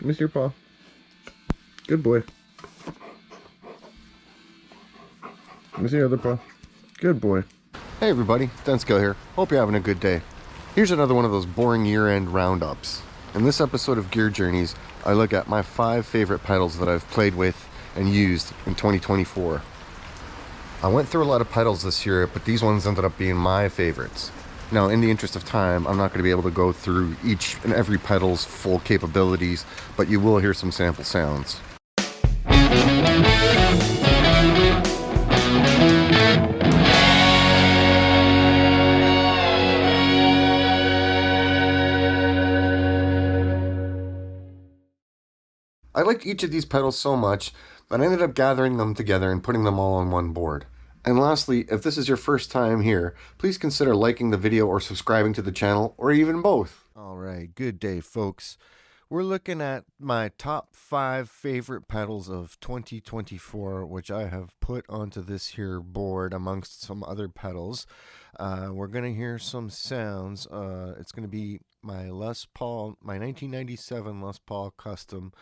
Let me see your paw. Good boy. Let me see your other paw. Good boy. Hey everybody, Densko here. Hope you're having a good day. Here's another one of those boring year-end roundups. In this episode of Gear Journeys, I look at my 5 favorite pedals that I've played with and used in 2024. I went through a lot of pedals this year, but these ones ended up being my favorites. Now, in the interest of time, I'm not going to be able to go through each and every pedal's full capabilities, but you will hear some sample sounds. I liked each of these pedals so much that I ended up gathering them together and putting them all on one board. And lastly, if this is your first time here, please consider liking the video or subscribing to the channel, or even both. Alright, good day folks. We're looking at my top 5 favorite pedals of 2024, which I have put onto this here board amongst some other pedals. We're going to hear some sounds. It's going to be my Les Paul, my 1997 Les Paul Custom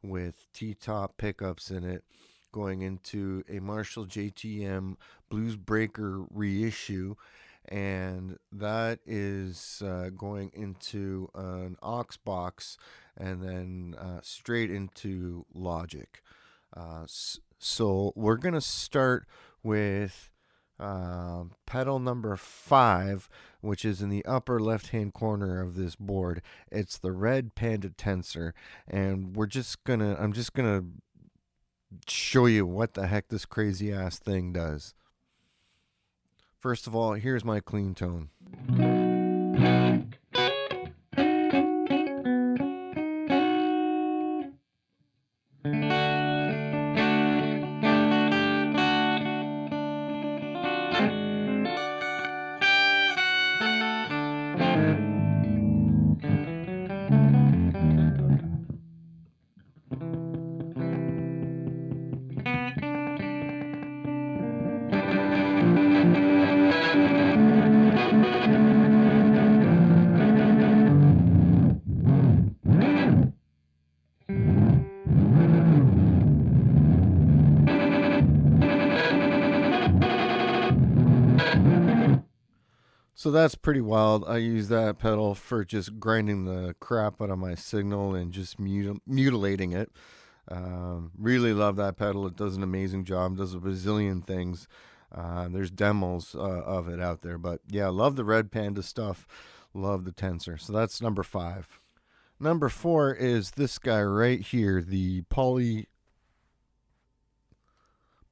with T-top pickups in it, going into a Marshall JTM Blues Breaker reissue, and that is going into an aux box and then straight into Logic. So we're gonna start with pedal number 5, which is in the upper left hand corner of this board. It's the red Panda Tensor, and I'm just gonna show you what the heck this crazy ass thing does. First of all, here's my clean tone. So that's pretty wild. I use that pedal for just grinding the crap out of my signal and just mutilating it. Really love that pedal. It does an amazing job. It does a bazillion things. There's demos of it out there. But yeah, love the Red Panda stuff. Love the Tensor. So that's number 5. Number 4 is this guy right here, the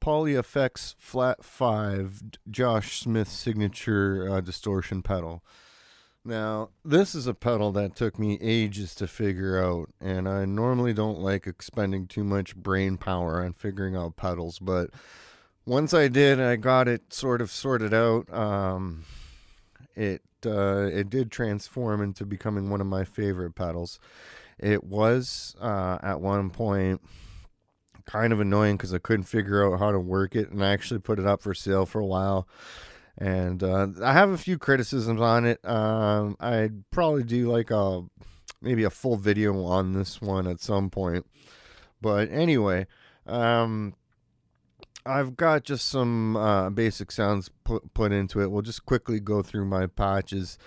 Polyeffects Flat 5 Josh Smith signature distortion pedal. Now, this is a pedal that took me ages to figure out, and I normally don't like expending too much brain power on figuring out pedals, but once I did, I got it sort of sorted out. It did transform into becoming one of my favorite pedals. It was at one point kind of annoying because I couldn't figure out how to work it, and I actually put it up for sale for a while, and I have a few criticisms on it. I'd probably do like maybe a full video on this one at some point, but anyway, I've got just some basic sounds put into it. We'll just quickly go through my patches.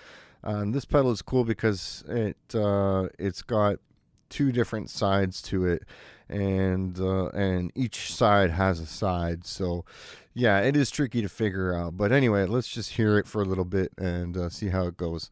This pedal is cool because it's got 2 different sides to it, and each side has a side, so yeah, it is tricky to figure out. But anyway, let's just hear it for a little bit and see how it goes.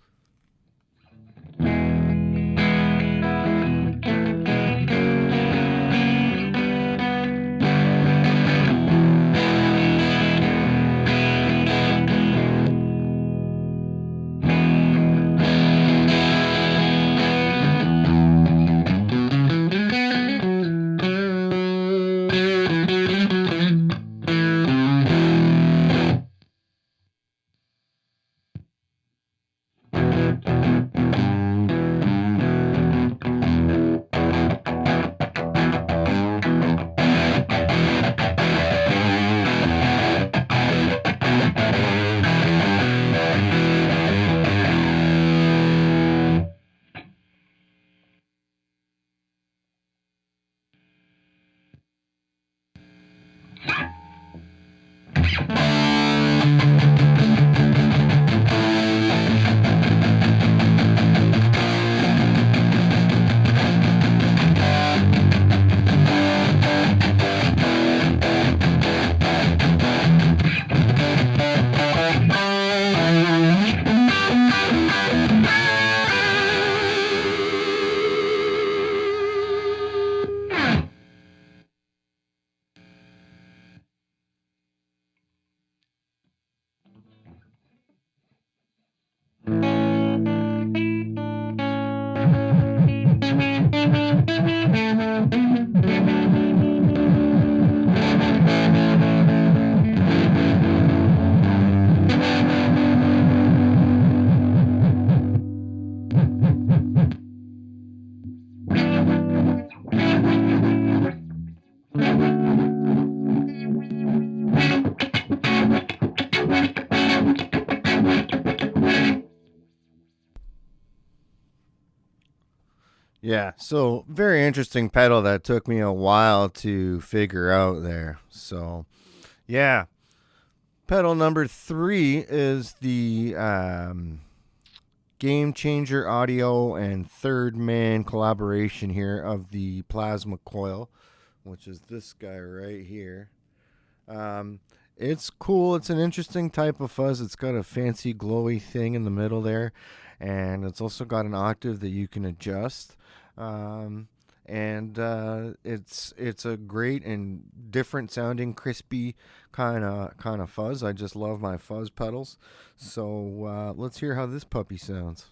Yeah, so very interesting pedal that took me a while to figure out there. So, yeah. Pedal number 3 is the game changer audio and third man collaboration here of the Plasma Coil, which is this guy right here. It's cool. It's an interesting type of fuzz. It's got a fancy glowy thing in the middle there, and it's also got an octave that you can adjust. It's a great and different sounding, crispy kind of fuzz. I just love my fuzz pedals. So let's hear how this puppy sounds.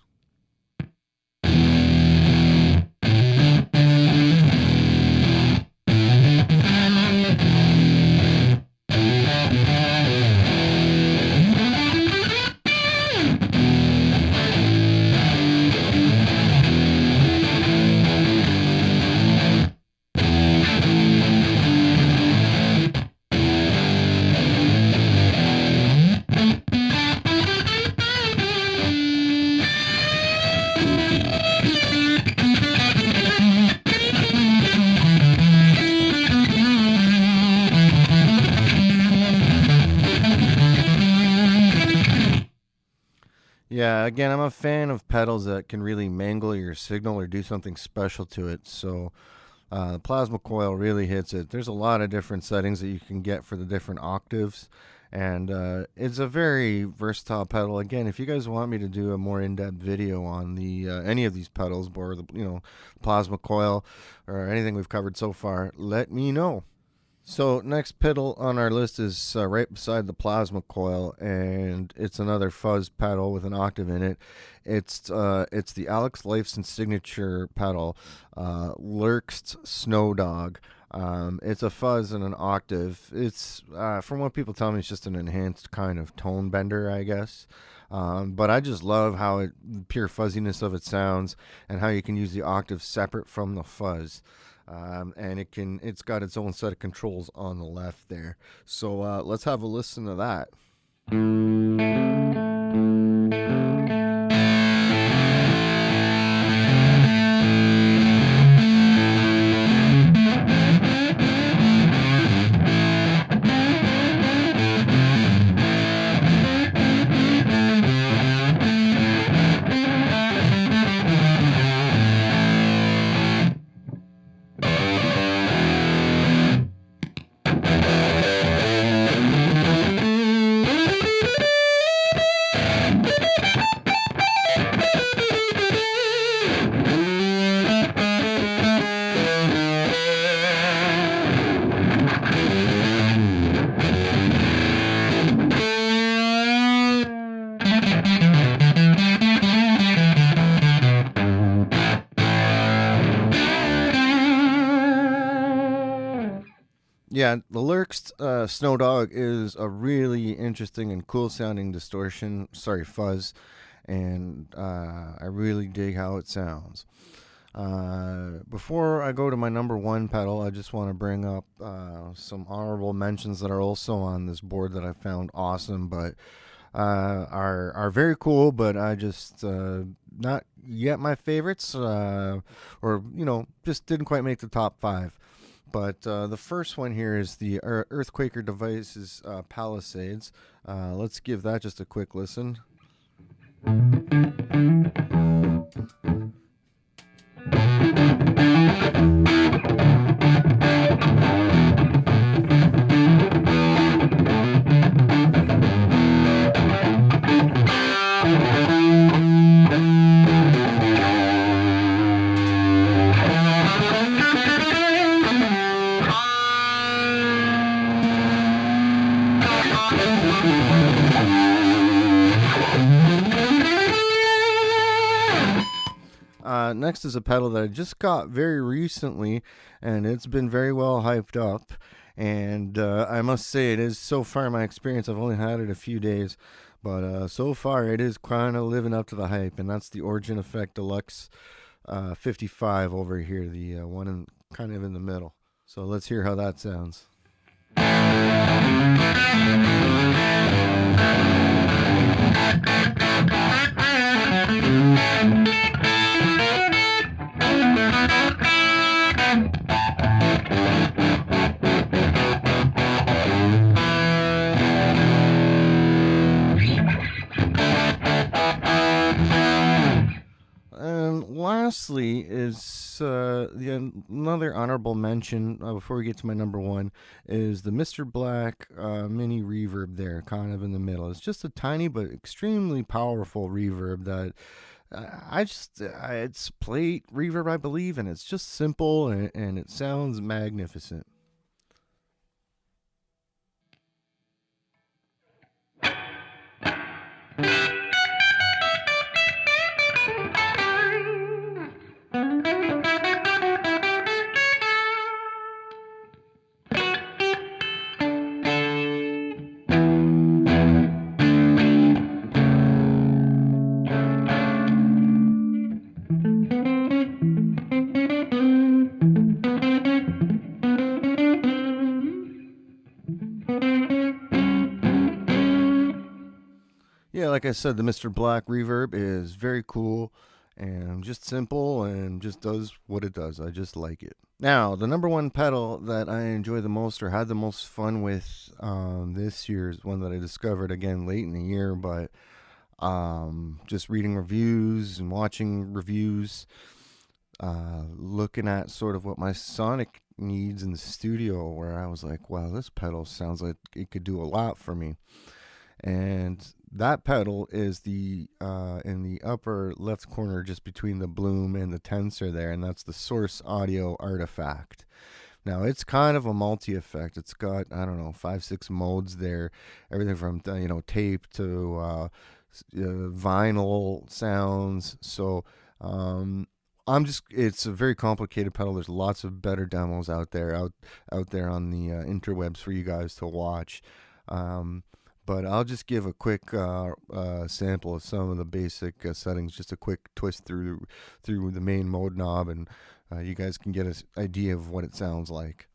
Yeah, again, I'm a fan of pedals that can really mangle your signal or do something special to it. So the Plasma Coil really hits it. There's a lot of different settings that you can get for the different octaves. And it's a very versatile pedal. Again, if you guys want me to do a more in-depth video on the any of these pedals, or the Plasma Coil, or anything we've covered so far, let me know. So next pedal on our list is right beside the Plasma Coil, and it's another fuzz pedal with an octave in it. It's the Alex Lifeson signature pedal, Lurssen Snow Dog. It's a fuzz and an octave. It's from what people tell me, it's just an enhanced kind of tone bender, I guess. But I just love how the pure fuzziness of it sounds, and how you can use the octave separate from the fuzz. And it's got its own set of controls on the left there. So let's have a listen to that. Yeah, the Lurssen Snow Dog is a really interesting and cool sounding fuzz, and I really dig how it sounds. Before I go to my number 1 pedal, I just want to bring up some honorable mentions that are also on this board that I found awesome, but are very cool, but I just not yet my favorites, or just didn't quite make the top 5. But the first one here is the Earthquaker Devices Palisades. Let's give that just a quick listen. Next is a pedal that I just got very recently, and it's been very well hyped up. And I must say, it is, so far my experience, I've only had it a few days, but so far it is kind of living up to the hype, and that's the Origin Effect Deluxe 55 over here, the one kind of in the middle. So let's hear how that sounds. lastly is another honorable mention before we get to my number one is the Mr. Black mini reverb there, kind of in the middle. It's just a tiny but extremely powerful reverb that it's plate reverb, I believe, and it's just simple and it sounds magnificent. Yeah, like I said, the Mr. Black reverb is very cool and just simple and just does what it does. I just like it. Now, the number one pedal that I enjoy the most or had the most fun with this year is one that I discovered again late in the year, but just reading reviews and watching reviews, looking at sort of what my sonic needs in the studio, where I was like, wow, this pedal sounds like it could do a lot for me. And that pedal is the in the upper left corner, just between the Bloom and the Tensor there, and that's the Source Audio Artifakt. Now it's kind of a multi-effect. It's got, I don't know, 5-6 modes there, everything from tape to vinyl sounds. So it's a very complicated pedal. There's lots of better demos out there on the interwebs for you guys to watch. But I'll just give a quick sample of some of the basic settings, just a quick twist through the main mode knob, and you guys can get an idea of what it sounds like.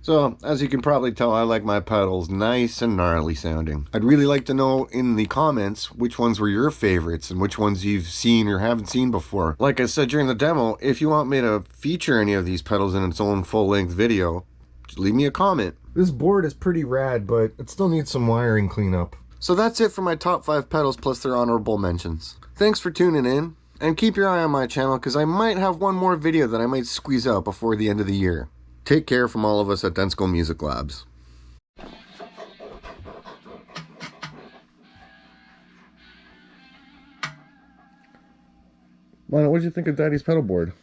So, as you can probably tell, I like my pedals nice and gnarly sounding. I'd really like to know in the comments which ones were your favorites and which ones you've seen or haven't seen before. Like I said during the demo, if you want me to feature any of these pedals in its own full-length video, just leave me a comment. This board is pretty rad, but it still needs some wiring cleanup. So that's it for my top 5 pedals plus their honorable mentions. Thanks for tuning in, and keep your eye on my channel because I might have one more video that I might squeeze out before the end of the year. Take care from all of us at Densko Music Labs. Lana, what did you think of Daddy's pedal board?